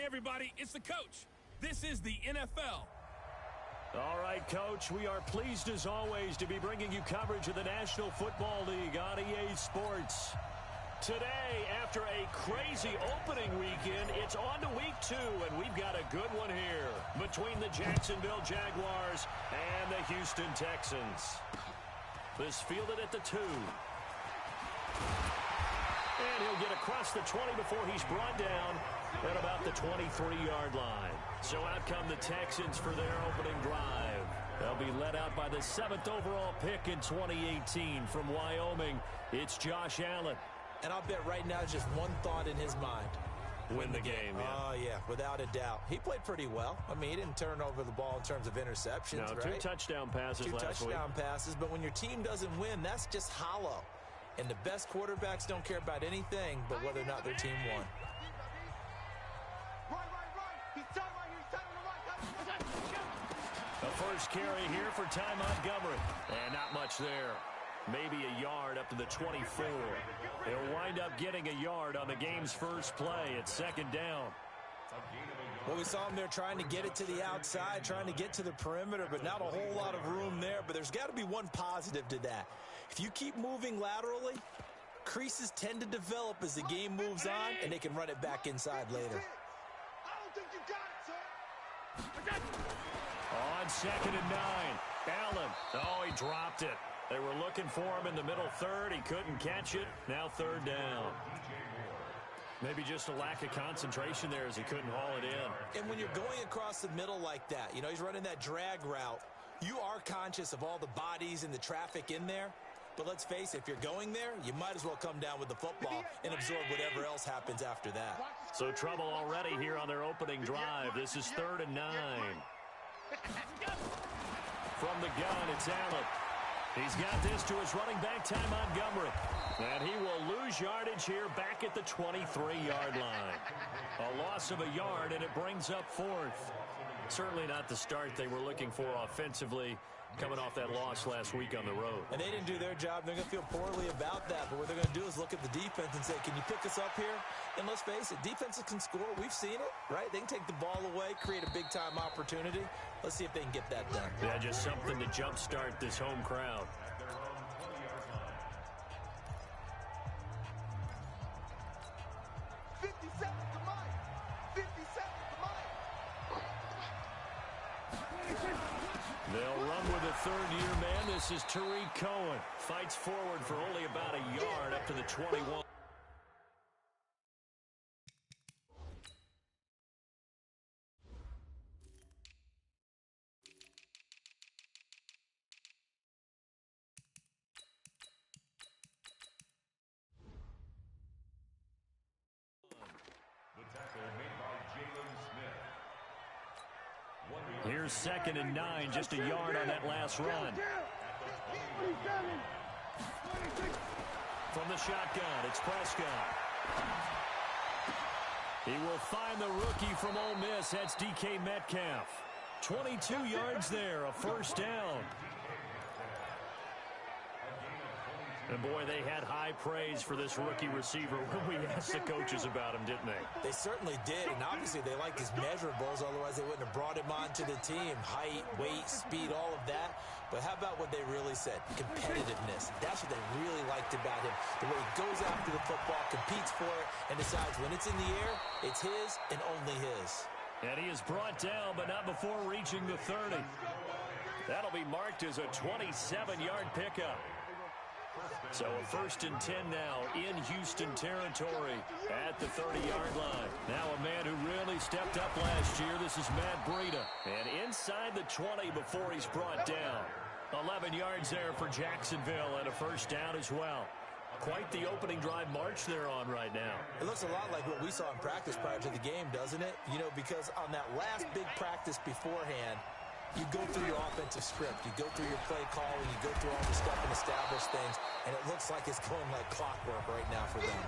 Hey, everybody, it's the coach. This is the NFL. All right, Coach, we are pleased as always to be bringing you coverage of the National Football League on EA Sports. Today, after a crazy opening weekend, it's on to week 2, and we've got a good one here between the Jacksonville Jaguars and the Houston Texans. This fielded at the 2. And he'll get across the 20 before he's brought down at about the 23-yard line. So out come the Texans for their opening drive. They'll be led out by the 7th overall pick in 2018 from Wyoming. It's Josh Allen. And I'll bet right now just one thought in his mind. Win the game, yeah. Oh, yeah, without a doubt. He played pretty well. I mean, he didn't turn over the ball in terms of interceptions, no, right? 2 touchdown passes last week. 2 touchdown passes, but when your team doesn't win, that's just hollow. And the best quarterbacks don't care about anything but whether or not their team won. The first carry here for Ty Montgomery. And not much there. Maybe a yard up to the 24. He'll wind up getting a yard on the game's first play. It's 2nd down. Well, we saw him there trying to get it to the outside, trying to get to the perimeter, but not a whole lot of room there. But there's got to be one positive to that. If you keep moving laterally, creases tend to develop as the game moves on, and they can run it back inside later. On 2nd and 9, Allen. Oh, he dropped it. They were looking for him in the middle third. He couldn't catch it. Now 3rd down. Maybe just a lack of concentration there as he couldn't haul it in. And when you're going across the middle like that, you know, he's running that drag route, you are conscious of all the bodies and the traffic in there. But let's face it, if you're going there, you might as well come down with the football and absorb whatever else happens after that. So trouble already here on their opening drive. This is 3rd and 9. From the gun, it's Allen. He's got this to his running back, Ty Montgomery. And he will lose yardage here back at the 23-yard line. A loss of a yard, and it brings up 4th. Certainly not the start they were looking for offensively, coming off that loss last week on the road. And they didn't do their job. They're going to feel poorly about that. But what they're going to do is look at the defense and say, can you pick us up here? And let's face it, defenses can score. We've seen it, right? They can take the ball away, create a big-time opportunity. Let's see if they can get that done. Yeah, just something to jumpstart this home crowd. They'll run with a third-year man. This is Tariq Cohen. Fights forward for only about a yard up to the 21. Here's 2nd and 9, just a yard on that last run. From the shotgun, it's Prescott. He will find the rookie from Ole Miss. That's DK Metcalf. 22 yards there, a 1st down. And, boy, they had high praise for this rookie receiver when we asked the coaches about him, didn't they? They certainly did, and obviously they liked his measurables. Otherwise, they wouldn't have brought him onto the team. Height, weight, speed, all of that. But how about what they really said? Competitiveness. That's what they really liked about him. The way he goes after the football, competes for it, and decides when it's in the air, it's his and only his. And he is brought down, but not before reaching the 30. That'll be marked as a 27-yard pickup. So a 1st and 10 now in Houston territory at the 30-yard line. Now a man who really stepped up last year. This is Matt Breida. And inside the 20 before he's brought down. 11 yards there for Jacksonville and a 1st down as well. Quite the opening drive march they're on right now. It looks a lot like what we saw in practice prior to the game, doesn't it? You know, because on that last big practice beforehand, you go through your offensive script. You go through your play calling. You go through all the stuff and establish things. And it looks like it's going like clockwork right now for them.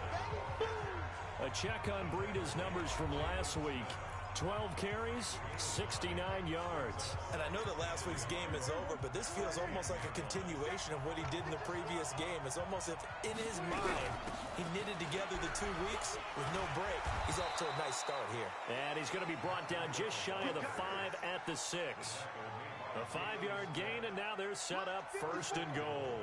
A check on Breida's numbers from last week. 12 carries, 69 yards. And I know that last week's game is over, but this feels almost like a continuation of what he did in the previous game. It's almost as if in his mind he knitted together the 2 weeks with no break. He's off to a nice start here. And he's going to be brought down just shy of the 5 at the 6. A 5-yard gain, and now they're set up 1st and goal.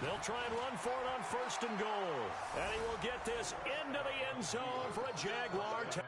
They'll try and run for it on 1st and goal. And he will get this into the end zone for a Jaguar touchdown.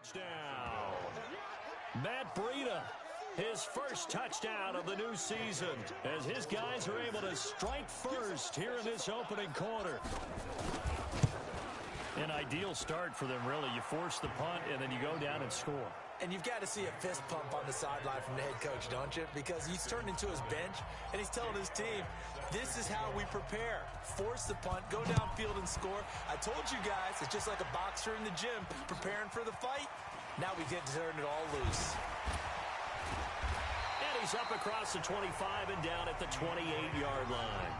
Touchdown. Matt Breida, his first touchdown of the new season, as his guys are able to strike first here in this opening quarter. An ideal start for them, really. You force the punt, and then you go down and score. And you've got to see a fist pump on the sideline from the head coach, don't you? Because he's turned into his bench, and he's telling his team, this is how we prepare. Force the punt, go downfield and score. I told you guys, it's just like a boxer in the gym preparing for the fight. Now we get to turn it all loose. And he's up across the 25 and down at the 28-yard line.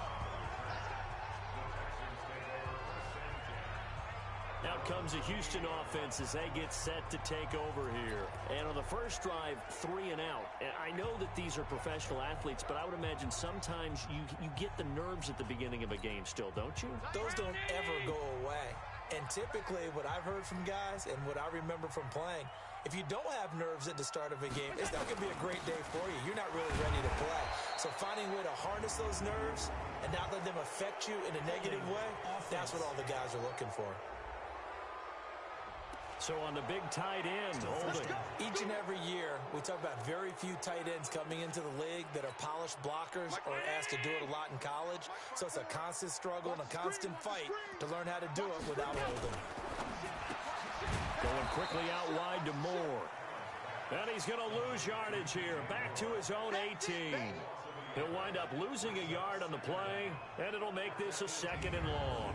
Out comes the Houston offense as they get set to take over here. And on the first drive, 3 and out. And I know that these are professional athletes, but I would imagine sometimes you get the nerves at the beginning of a game still, don't you? Those don't ever go away. And typically what I've heard from guys and what I remember from playing, if you don't have nerves at the start of a game, it's not going to be a great day for you. You're not really ready to play. So finding a way to harness those nerves and not let them affect you in a negative way, that's what all the guys are looking for. So on the big tight end, holding. Each and every year, we talk about very few tight ends coming into the league that are polished blockers or asked to do it a lot in college. So it's a constant struggle and a constant fight to learn how to do it without holding. Going quickly out wide to Moore. And he's going to lose yardage here. Back to his own 18. He'll wind up losing a yard on the play, and it'll make this a 2nd and long.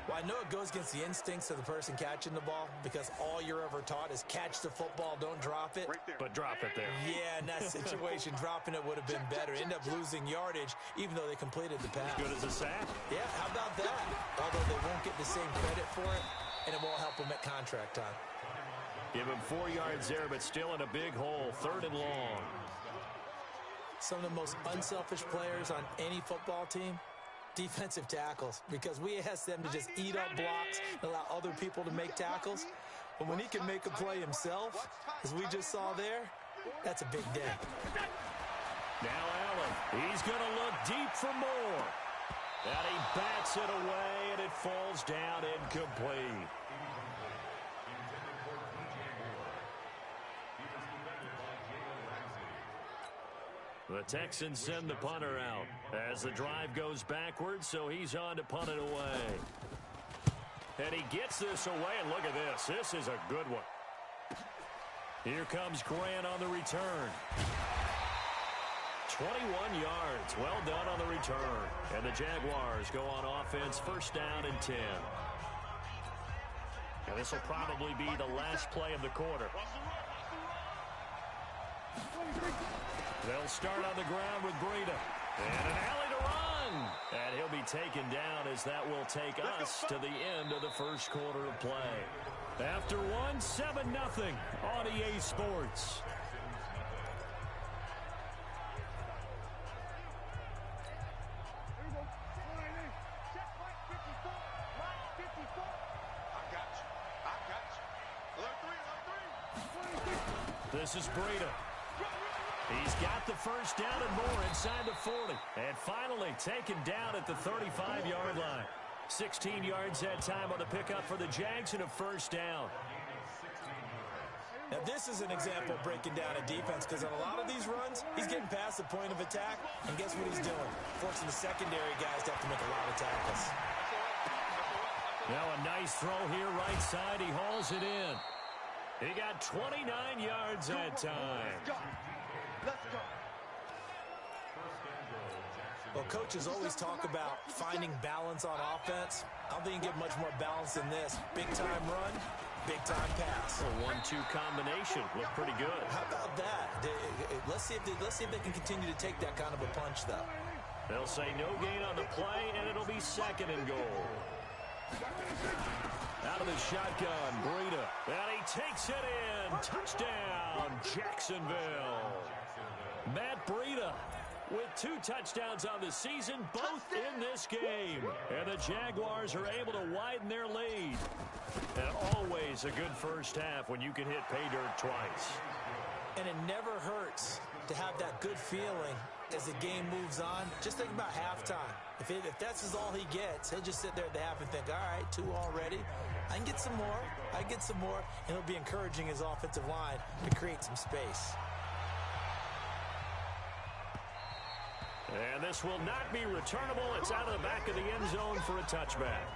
Well, I know it goes against the instincts of the person catching the ball because all you're ever taught is catch the football, don't drop it. But drop it there. Yeah, in that situation, dropping it would have been better. End up losing yardage even though they completed the pass. Good as a sack. Yeah, how about that? Although they won't get the same credit for it, and it won't help them at contract time. Give him 4 yards there, but still in a big hole. 3rd and long. Some of the most unselfish players on any football team, defensive tackles, because we ask them to just eat up blocks and allow other people to make tackles. But when he can make a play himself, as we just saw there, that's a big day. Now Allen, he's going to look deep for more. And he bats it away, and it falls down incomplete. The Texans send the punter out as the drive goes backwards, so he's on to punt it away. And he gets this away, and look at this. This is a good one. Here comes Grant on the return. 21 yards. Well done on the return. And the Jaguars go on offense, 1st down and 10. And this will probably be the last play of the quarter. They'll start on the ground with Breida. And an alley to run. And he'll be taken down as that will take us to the end of the first quarter of play. After one, 7-0 on EA Sports. This is Breida. He's got the 1st down and more inside the 40. And finally taken down at the 35-yard line. 16 yards that time on the pickup for the Jags and a 1st down. Now this is an example of breaking down a defense because on a lot of these runs, he's getting past the point of attack. And guess what he's doing? Forcing the secondary guys to have to make a lot of tackles. Now a nice throw here right side. He hauls it in. He got 29 yards that time. Let's go. Well, coaches always talk about finding balance on offense. I don't think you get much more balance than this. Big-time run, big-time pass. A 1-2 combination. Looked pretty good. How about that? Let's see if they can continue to take that kind of a punch, though. They'll say no gain on the play, and it'll be 2nd and goal. Out of the shotgun, Breida. And he takes it in. Touchdown, Jacksonville. Matt Breida with 2 touchdowns on the season, both in this game. And the Jaguars are able to widen their lead. And always a good first half when you can hit pay dirt twice. And it never hurts to have that good feeling as the game moves on. Just think about halftime. If that's all he gets, he'll just sit there at the half and think, all right, 2 already. I can get some more. And he'll be encouraging his offensive line to create some space. And this will not be returnable. It's out of the back of the end zone for a touchback.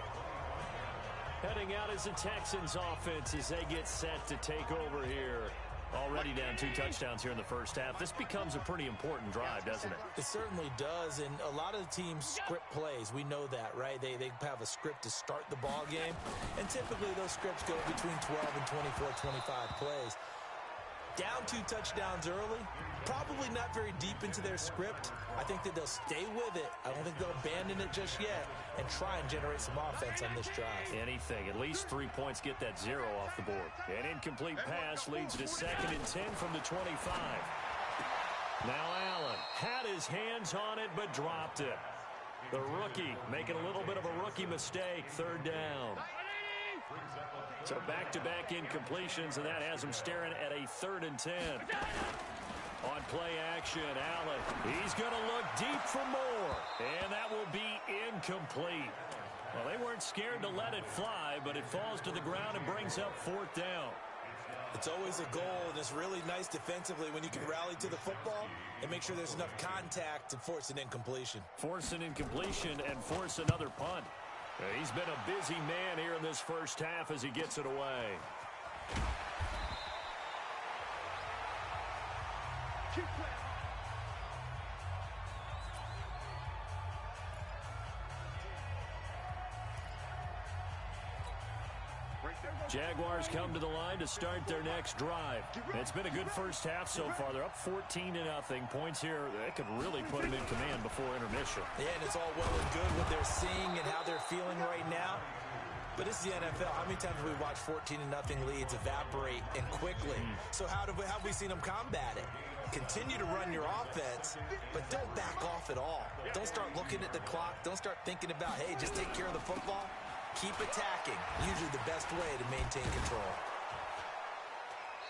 Heading out is the Texans offense as they get set to take over here. Already down 2 touchdowns here in the first half. This becomes a pretty important drive, doesn't it? It certainly does, and a lot of the teams script plays. We know that, right? They have a script to start the ball game, and typically those scripts go between 12 and 24, 25 plays. Down 2 touchdowns early, probably not very deep into their script. I think that they'll stay with it. I don't think they'll abandon it just yet and try and generate some offense on this drive. Anything. At least 3 points get that 0 off the board. An incomplete pass leads to 2nd and 10 from the 25. Now Allen had his hands on it but dropped it. The rookie making a little bit of a rookie mistake. 3rd down. So back-to-back incompletions, and that has him staring at a 3rd and 10. On play action, Allen, he's going to look deep for more, and that will be incomplete. Well, they weren't scared to let it fly, but it falls to the ground and brings up 4th down. It's always a goal, and it's really nice defensively when you can rally to the football and make sure there's enough contact to force an incompletion. Force an incompletion and force another punt. He's been a busy man here in this first half as he gets it away. Jaguars come to the line to start their next drive. It's been a good first half so far. They're up 14-0. Points here that could really put them in command before intermission. Yeah, and it's all well and good what they're seeing and how they're feeling right now. But this is the NFL. How many times have we watched 14-0 leads evaporate and quickly? So how have we seen them combat it? Continue to run your offense, but don't back off at all. Don't start looking at the clock. Don't start thinking about, hey, just take care of the football. Keep attacking. Usually the best way to maintain control.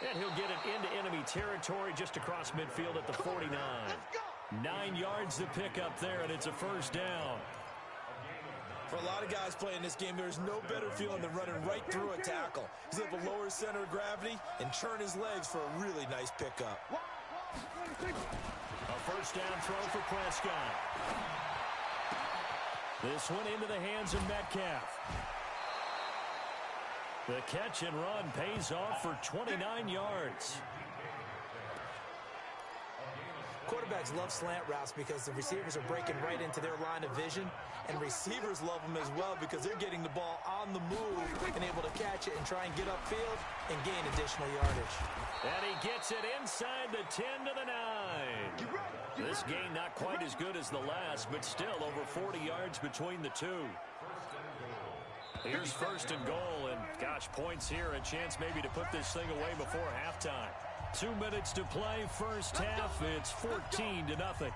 And he'll get it into enemy territory just across midfield at the 49. 9 yards to pick up there, and it's a 1st down. For a lot of guys playing this game, there's no better feeling than running right through a tackle. He's able to lower his center of gravity and turn his legs for a really nice pickup. A 1st down throw for Prescott. This one into the hands of Metcalf. The catch and run pays off for 29 yards. Quarterbacks love slant routes because the receivers are breaking right into their line of vision, and receivers love them as well because they're getting the ball on the move and able to catch it and try and get upfield and gain additional yardage. And he gets it inside the 10 to the 9. This game not quite as good as the last, but still over 40 yards between the two. Here's 1st and goal, and gosh, points here, a chance maybe to put this thing away before halftime. 2 minutes to play, first half. It's 14-0.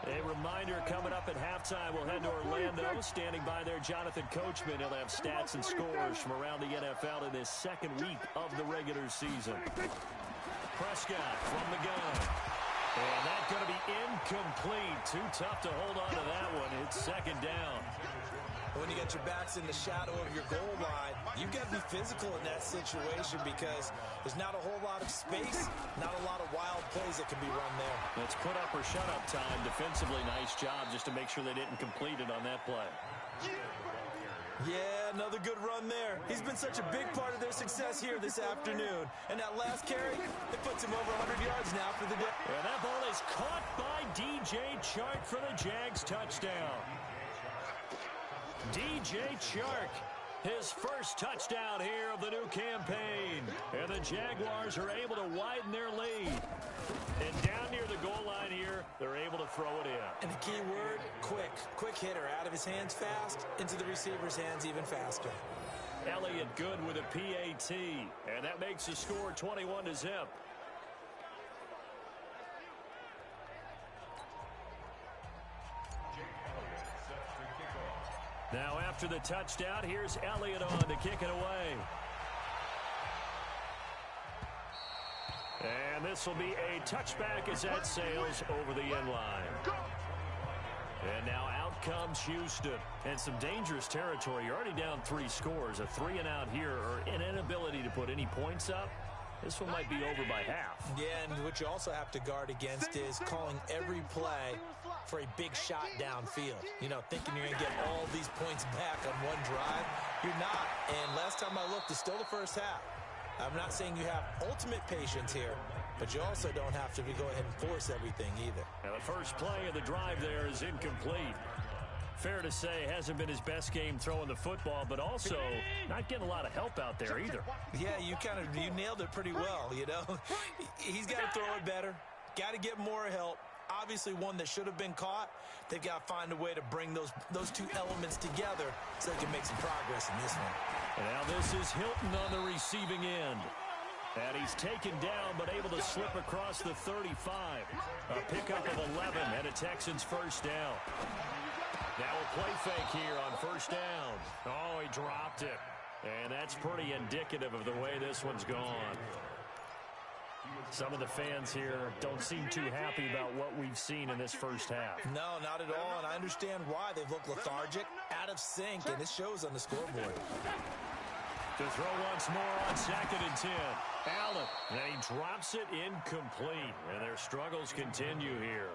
A reminder coming up at halftime, we'll head to Orlando. Standing by there, Jonathan Coachman. He'll have stats and scores from around the NFL in this 2nd week of the regular season. Prescott from the gun. And that's going to be incomplete. Too tough to hold on to that one. It's 2nd down. When you got your backs in the shadow of your goal line, you've got to be physical in that situation because there's not a whole lot of space, not a lot of wild plays that can be run there. It's put up or shut up time. Defensively, nice job just to make sure they didn't complete it on that play. Yeah, another good run there. He's been such a big part of their success here this afternoon. And that last carry, it puts him over 100 yards now for the day. And that ball is caught by DJ Chark for the Jags touchdown. DJ Chark, his first touchdown here of the new campaign. And the Jaguars are able to widen their lead. And down near the goal line here, they're able to throw it in. And the key word, quick. Quick hitter, out of his hands fast, into the receiver's hands even faster. Elliott good with a PAT. And that makes the score 21-0. Now after the touchdown, here's Elliott on to kick it away. And this will be a touchback as that sails over the end line. And now out comes Houston. And some dangerous territory. You're already down 3 scores. A 3-and-out here, or an inability to put any points up. This one might be over by half. Yeah, and what you also have to guard against is calling every play for a big shot downfield. You know, thinking you're going to get all these points back on one drive. You're not. And last time I looked, it's still the first half. I'm not saying you have ultimate patience here, but you also don't have to go ahead and force everything either. Now the first play of the drive there is incomplete. Fair to say, hasn't been his best game throwing the football, but also not getting a lot of help out there either. Yeah, you nailed it pretty well, you know. He's got to throw it better, got to get more help. Obviously one that should have been caught. They've got to find a way to bring those two elements together so they can make some progress in this one. And now this is Hilton on the receiving end. And he's taken down but able to slip across the 35. A pickup of 11 and a Texans first down. Now a play fake here on first down. Oh, he dropped it. And that's pretty indicative of the way this one's gone. Some of the fans here don't seem too happy about what we've seen in this first half. No, not at all, and I understand why. They've looked lethargic, out of sync, and it shows on the scoreboard. To throw once more on 2nd and 10. Allen, and he drops it incomplete, and their struggles continue here.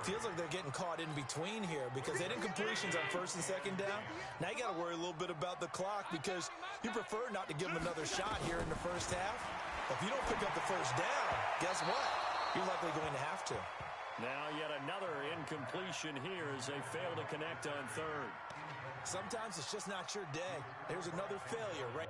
Feels like they're getting caught in between here because they didn't completions on 1st and 2nd down. Now you got to worry a little bit about the clock because you prefer not to give them another shot here in the first half. If you don't pick up the first down, guess what? You're likely going to have to. Now yet another incompletion here as they fail to connect on 3rd. Sometimes it's just not your day. There's another failure right.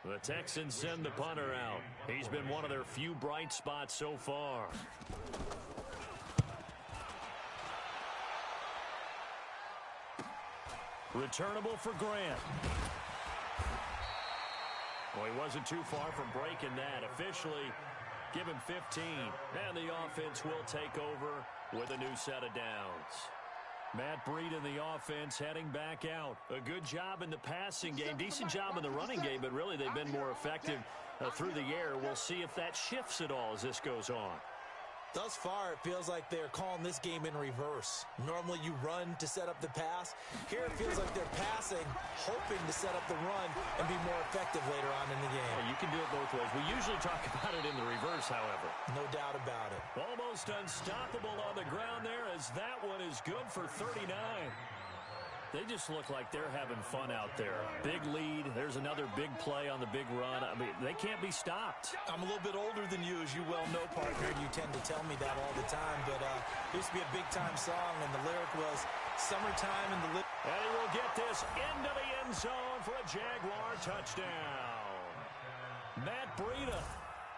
The Texans send the punter out. He's been one of their few bright spots so far. Returnable for Grant. Well, he wasn't too far from breaking that. Officially, give him 15. And the offense will take over with a new set of downs. Matt Breed in the offense heading back out. A good job in the passing game. Decent job in the running game, but really they've been more effective through the air. We'll see if that shifts at all as this goes on. Thus far, it feels like they're calling this game in reverse. Normally you run to set up the pass. Here it feels like they're passing, hoping to set up the run and be more effective later on in the game. Well, you can do it both ways. We usually talk about it in the reverse, however. No doubt about it. Almost unstoppable on the ground there as that one is good for 39. They just look like they're having fun out there. Big lead. There's another big play on the big run. I mean, they can't be stopped. I'm a little bit older than you, as you well know, partner. You tend to tell me that all the time. But it used to be a big-time song, and the lyric was, "Summertime in the..." And he will get this into the end zone for a Jaguar touchdown. Matt Breida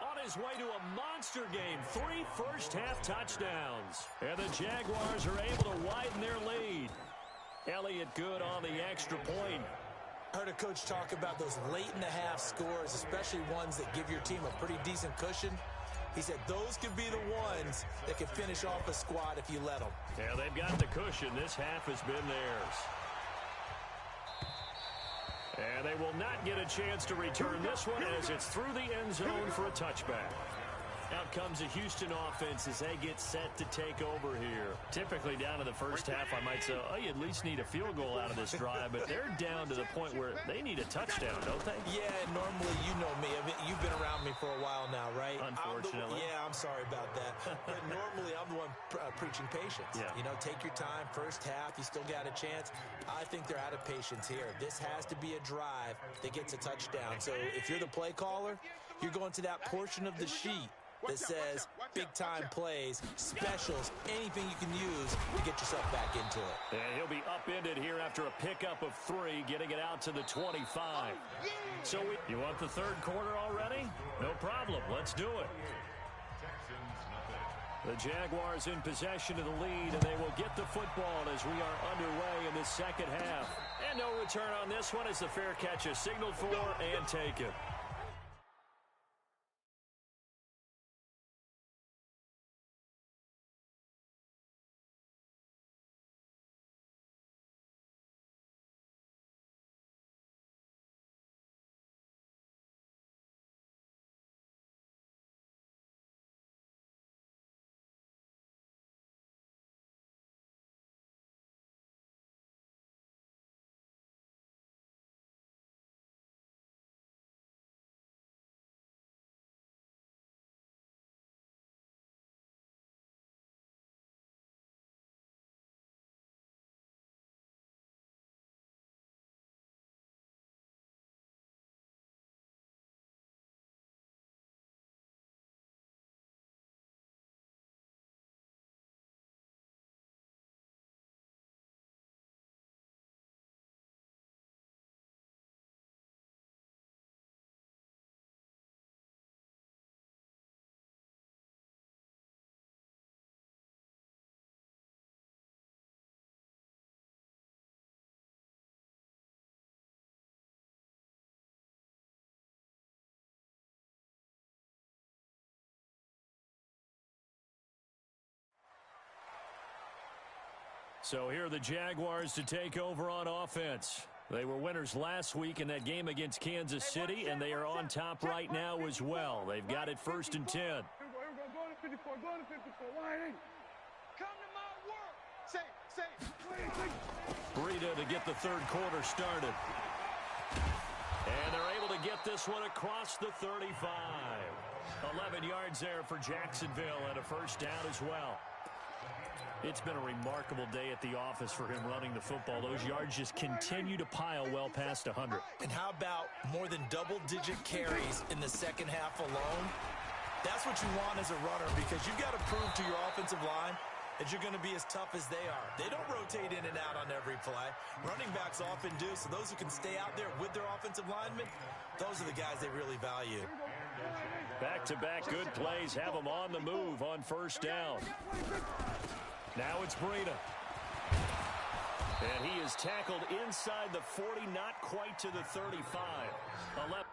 on his way to a monster game. 3 first-half touchdowns. And the Jaguars are able to widen their lead. Elliott good on the extra point. I heard a coach talk about those late-in-the-half scores, especially ones that give your team a pretty decent cushion. He said those could be the ones that can finish off a squad if you let them. Yeah, they've got the cushion. This half has been theirs. And they will not get a chance to return this one as it's through the end zone for a touchback. Out comes the Houston offense as they get set to take over here. Typically down to the first half, I might say, oh, you at least need a field goal out of this drive, but they're down to the point where they need a touchdown, don't they? Yeah, normally, you know me. I mean, you've been around me for a while now, right? Unfortunately. I'm sorry about that. But normally, I'm the one preaching patience. Yeah. You know, take your time. First half, you still got a chance. I think they're out of patience here. This has to be a drive that gets a touchdown. So if you're the play caller, you're going to that portion of the sheet that says big-time plays, specials, anything you can use to get yourself back into it. And he'll be upended here after a pickup of 3, getting it out to the 25. So you want the third quarter already? No problem. Let's do it. The Jaguars in possession of the lead, and they will get the football as we are underway in the second half. And no return on this one as the fair catch is signaled for and taken. So here are the Jaguars to take over on offense. They were winners last week in that game against Kansas City, and they are on top right now as well. They've got it 1st and 10. Go to 54. Go to 54. Line. Come to my work. Say. Breida to get the third quarter started. And they're able to get this one across the 35. 11 yards there for Jacksonville and a first down as well. It's been a remarkable day at the office for him running the football. Those yards just continue to pile well past 100. And how about more than double-digit carries in the second half alone? That's what you want as a runner, because you've got to prove to your offensive line that you're going to be as tough as they are. They don't rotate in and out on every play. Running backs often do, so those who can stay out there with their offensive linemen, those are the guys they really value. Back-to-back good plays have them on the move on first down. Now it's Breida. And he is tackled inside the 40, not quite to the 35. 11.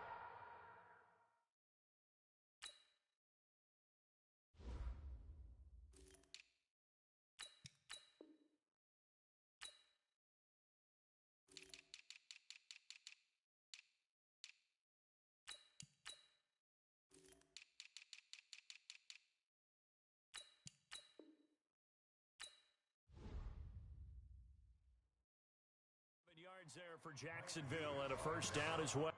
There for Jacksonville and a first down as well.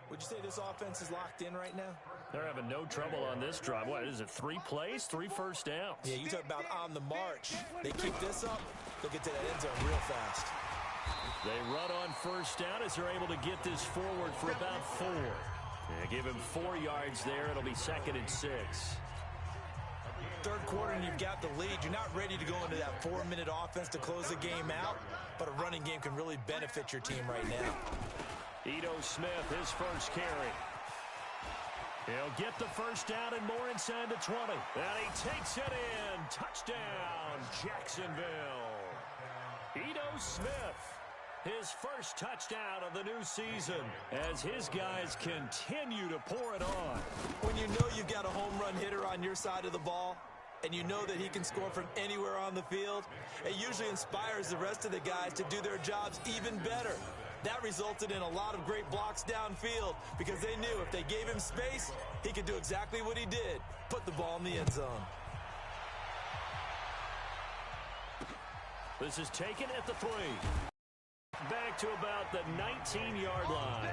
Would you say this offense is locked in right now? They're having no trouble on this drive. What is it, 3 plays, 3 first downs? Yeah, you talk about on the march. They keep this up, they'll get to that end zone real fast. They run on first down as they're able to get this forward for about 4. They give him 4 yards there. It'll be 2nd and 6. Third quarter and you've got the lead. You're not ready to go into that 4-minute offense to close the game out, but a running game can really benefit your team right now. Ito Smith, his first carry. He'll get the first down and more inside the 20. And he takes it in. Touchdown, Jacksonville. Ito Smith, his first touchdown of the new season as his guys continue to pour it on. When you know you've got a home run hitter on your side of the ball, and you know that he can score from anywhere on the field, it usually inspires the rest of the guys to do their jobs even better. That resulted in a lot of great blocks downfield because they knew if they gave him space, he could do exactly what he did, put the ball in the end zone. This is taken at the 3. Back to about the 19-yard line.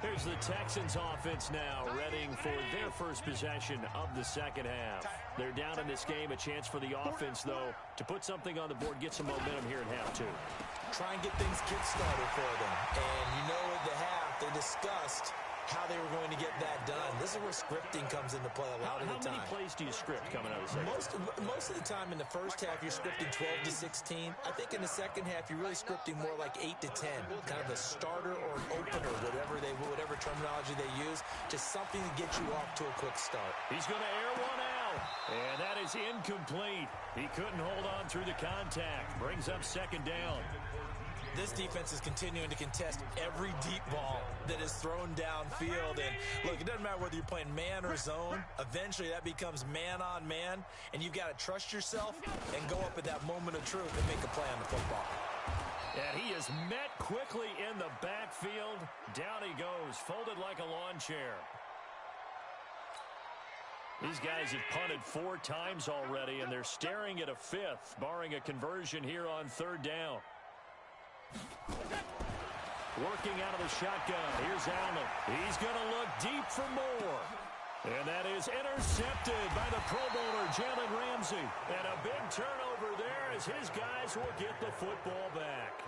Here's the Texans offense now, readying for their first possession of the second half. They're down in this game. A chance for the offense, though, to put something on the board, get some momentum here at half, too. Try and get things kick-started for them. And you know at the half, they discussed how they were going to get that done. This is where scripting comes into play a lot of the time. How many plays do you script coming out of the second? Most of the time in the first half, you're scripting 12 to 16. I think in the second half, you're really scripting more like 8 to 10. Kind of a starter or an opener, whatever terminology they use. Just something to get you off to a quick start. He's going to air one out. And that is incomplete. He couldn't hold on through the contact. Brings up 2nd down. This defense is continuing to contest every deep ball that is thrown downfield. And look, it doesn't matter whether you're playing man or zone. Eventually, that becomes man on man. And you've got to trust yourself and go up at that moment of truth and make a play on the football. And he is met quickly in the backfield. Down he goes, folded like a lawn chair. These guys have punted 4 times already, and they're staring at a 5th, barring a conversion here on 3rd down. Working out of the shotgun. Here's Allen. He's going to look deep for more. And that is intercepted by the Pro Bowler, Jalen Ramsey. And a big turnover there as his guys will get the football back.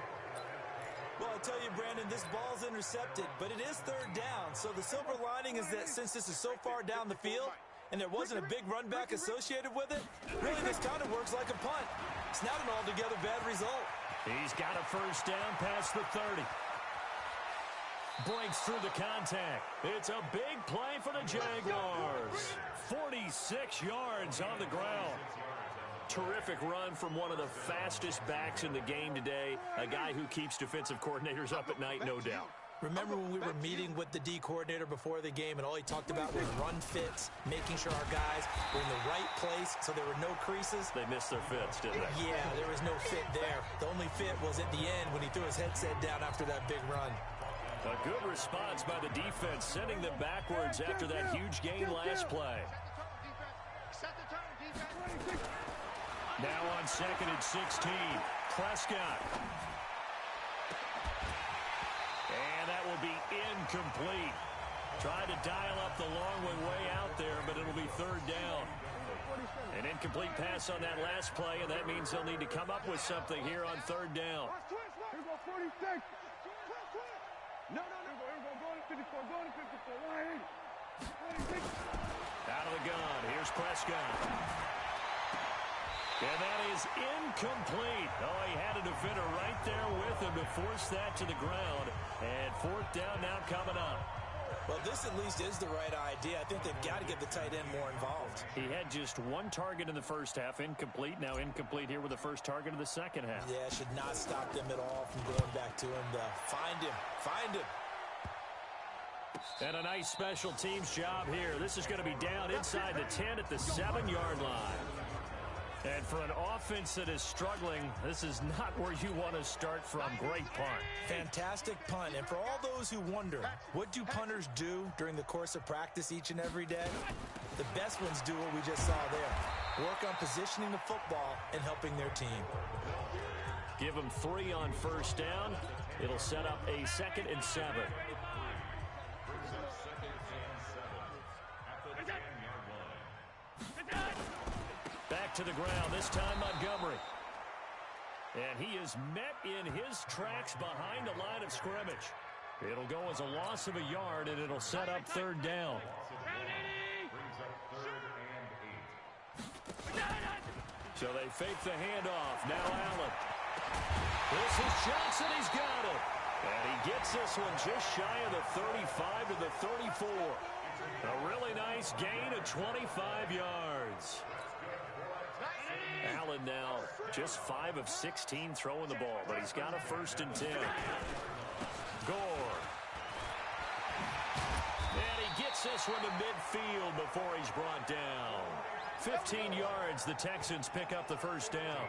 Well, I tell you, Brandon, this ball's intercepted, but it is 3rd down. So the silver lining is that since this is so far down the field and there wasn't a big run back associated with it, really this kind of works like a punt. It's not an altogether bad result. He's got a first down past the 30. Breaks through the contact. It's a big play for the Jaguars. 46 yards on the ground. Terrific run from one of the fastest backs in the game today. A guy who keeps defensive coordinators up at night, no doubt. Remember when we were meeting with the D coordinator before the game and all he talked about was run fits, making sure our guys were in the right place so there were no creases? They missed their fits, didn't they? Yeah, there was no fit there. The only fit was at the end when he threw his headset down after that big run. A good response by the defense, sending them backwards after that huge gain last play. Now on 2nd and 16, Prescott. And that will be incomplete. Tried to dial up the long way out there, but it'll be 3rd down. An incomplete pass on that last play, and that means they'll need to come up with something here on 3rd down. Here go 46. No. Go to 54. Go to 54. 26. Out of the gun. Here's Prescott. And that is incomplete. Oh, he had a defender right there with him to force that to the ground. And 4th down now coming up. Well, this at least is the right idea. I think they've got to get the tight end more involved. He had just 1 target in the first half, incomplete. Now incomplete here with the first target of the second half. Yeah, should not stop them at all from going back to him. Find him. And a nice special teams job here. This is going to be down inside the 10 at the 7-yard line. And for an offense that is struggling, this is not where you want to start from. Great punt. Fantastic punt. And for all those who wonder, what do punters do during the course of practice each and every day? The best ones do what we just saw there. Work on positioning the football and helping their team. give him 3 on first down. It'll set up a 2nd and 7. Back to the ground, this time Montgomery. And he is met in his tracks behind the line of scrimmage. It'll go as a loss of a yard, and it'll set up 3rd down. So they fake the handoff. Now Allen. This is Johnson. He's got it. And he gets this one just shy of the 35 to the 34. A really nice gain of 25 yards. Allen now just 5 of 16 throwing the ball, but he's got a 1st and 10. Gore. And he gets this one to midfield before he's brought down. 15 yards, the Texans pick up the 1st down.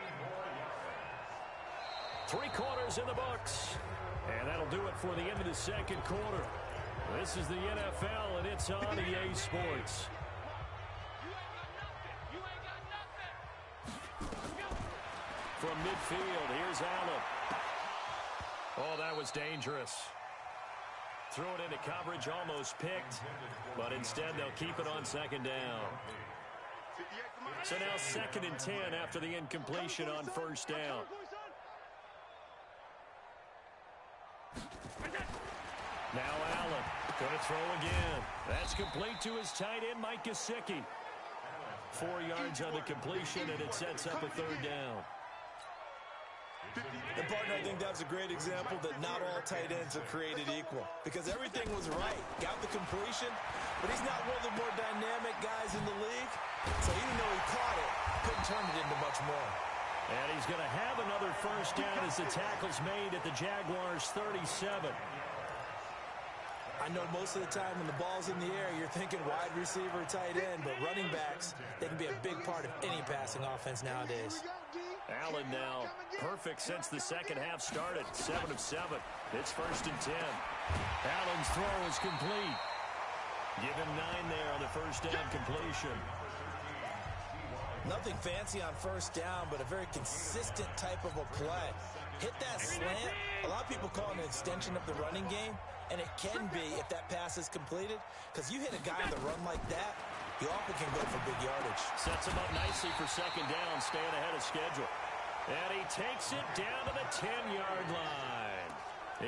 3 quarters in the books. And that'll do it for the end of the 2nd quarter. This is the NFL, and it's on EA Sports. From midfield, here's Allen. Oh, that was dangerous. Threw it into coverage, almost picked, but instead they'll keep it on 2nd down. So now 2nd and 10 after the incompletion on 1st down. Now Allen going to throw again. That's complete to his tight end, Mike Gesicki. 4 yards on the completion, and it sets up a 3rd down. And, partner, I think that's a great example that not all tight ends are created equal, because everything was right. Got the completion, but he's not one of the more dynamic guys in the league. So even though he caught it, couldn't turn it into much more. And he's going to have another 1st down as the tackle's made at the Jaguars' 37. I know most of the time when the ball's in the air, you're thinking wide receiver, tight end, but running backs, they can be a big part of any passing offense nowadays. Allen now perfect since the 2nd half started. 7 of 7. It's 1st and 10. Allen's throw is complete. Give him 9 there on the 1st down completion. Nothing fancy on 1st down, but a very consistent type of a play. Hit that slant. A lot of people call it an extension of the running game, and it can be if that pass is completed, because you hit a guy on the run like that, you often can go for big yardage. Sets him up nicely for 2nd down, staying ahead of schedule. And he takes it down to the 10-yard line.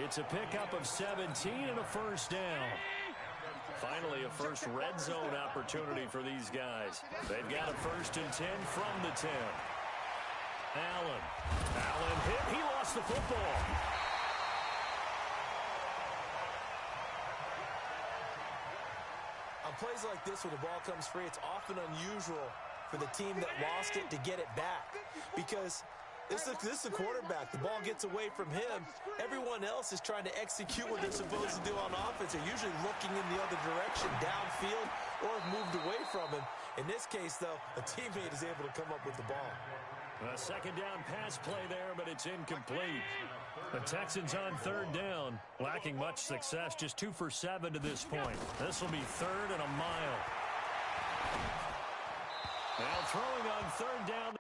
It's a pickup of 17 and a 1st down. Finally, a first red zone opportunity for these guys. They've got a 1st and 10 from the 10. Allen hit. He lost the football. On plays like this where the ball comes free, it's often unusual for the team that lost it to get it back, because this is a quarterback. The ball gets away from him. Everyone else is trying to execute what they're supposed to do on offense. They're usually looking in the other direction, downfield, or have moved away from him. In this case, though, a teammate is able to come up with the ball. A 2nd down pass play there, but it's incomplete. The Texans on 3rd down, lacking much success, just 2 for 7 to this point. This will be 3rd and a mile. Now throwing on 3rd down.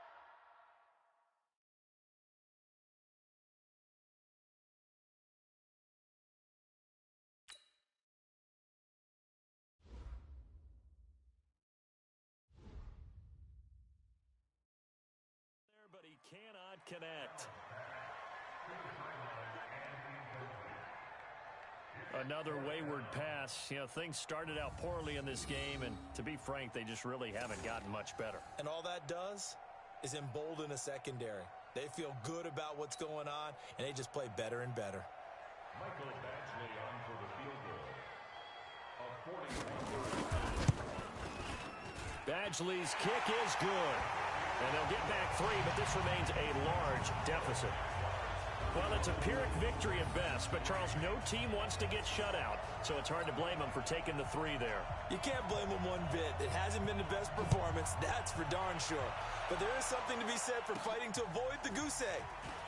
But he cannot connect. Another wayward pass. You know, things started out poorly in this game, and to be frank, they just really haven't gotten much better. And all that does is embolden a secondary. They feel good about what's going on, and they just play better and better. Michael Badgley on for the field goal. Badgley's kick is good. And they'll get back 3, but this remains a large deficit. Well, it's a Pyrrhic victory at best, but, Charles, no team wants to get shut out, so it's hard to blame them for taking the 3 there. You can't blame them one bit. It hasn't been the best performance, that's for darn sure. But there is something to be said for fighting to avoid the goose egg,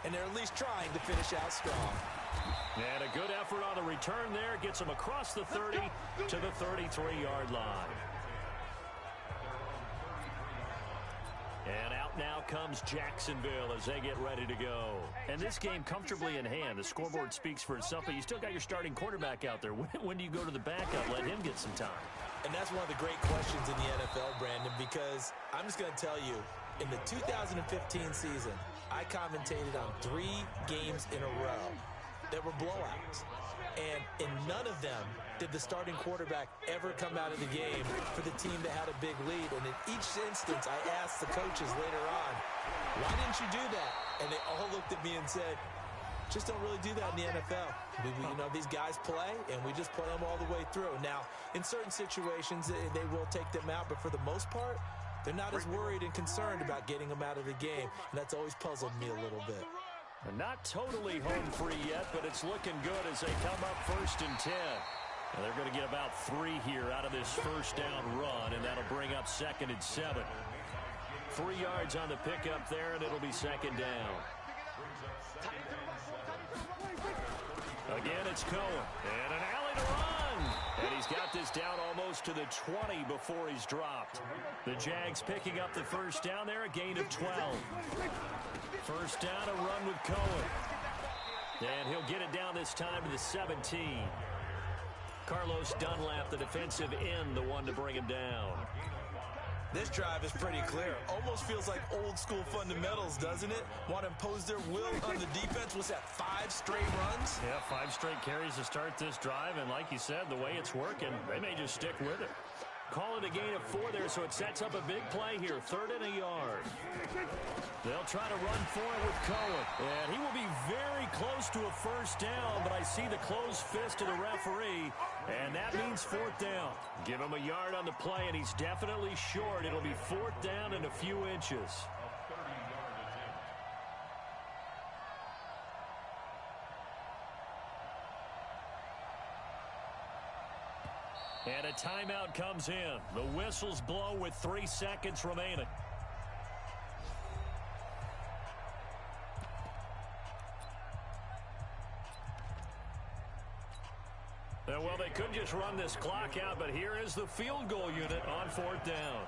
and they're at least trying to finish out strong. And a good effort on the return there gets them across the 30 to the 33-yard line. And out now comes Jacksonville as they get ready to go. And this game comfortably in hand. The scoreboard speaks for itself, but you still got your starting quarterback out there. When do you go to the backup? Let him get some time. And that's one of the great questions in the NFL, Brandon, because I'm just going to tell you, in the 2015 season, I commentated on 3 games in a row that were blowouts. And in none of them did the starting quarterback ever come out of the game for the team that had a big lead. And in each instance, I asked the coaches later on, why didn't you do that? And they all looked at me and said, just don't really do that in the NFL. You know, these guys play, and we just play them all the way through. Now, in certain situations, they will take them out, but for the most part, they're not as worried and concerned about getting them out of the game, and that's always puzzled me a little bit. And not totally home free yet, but it's looking good as they come up 1st and 10. And they're going to get about 3 here out of this first down run, and that'll bring up 2nd and 7. 3 yards on the pickup there, and it'll be 2nd down. Again, it's Cohen. And an alley to run. And he's got this down almost to the 20 before he's dropped. The Jags picking up the first down there, a gain of 12. First down, a run with Cohen. And he'll get it down this time to the 17. Carlos Dunlap, the defensive end, the one to bring him down. This drive is pretty clear. Almost feels like old school fundamentals, doesn't it? Want to impose their will on the defense. What's that, 5 straight runs? Yeah, 5 straight carries to start this drive. And like you said, the way it's working, they may just stick with it. Call it a gain of 4 there, so it sets up a big play here. 3rd and a yard. They'll try to run for it with Cohen. And he will be very close to a first down, but I see the closed fist of the referee, and that means 4th down. Give him a yard on the play, and he's definitely short. It'll be 4th down and a few inches. And a timeout comes in. The whistles blow with 3 seconds remaining. Well, they could just run this clock out, but here is the field goal unit on 4th down.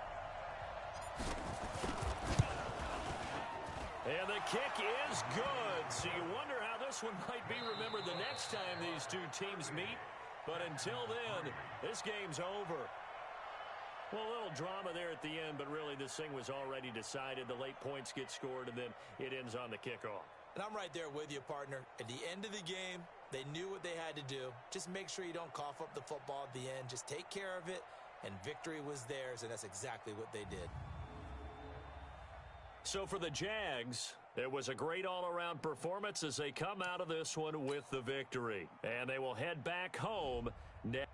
And the kick is good. So you wonder how this one might be remembered the next time these two teams meet. But until then, this game's over. Well, a little drama there at the end, but really this thing was already decided. The late points get scored, and then it ends on the kickoff. And I'm right there with you, partner. At the end of the game, they knew what they had to do. Just make sure you don't cough up the football at the end. Just take care of it, and victory was theirs, and that's exactly what they did. So for the Jags, it was a great all-around performance as they come out of this one with the victory. And they will head back home next.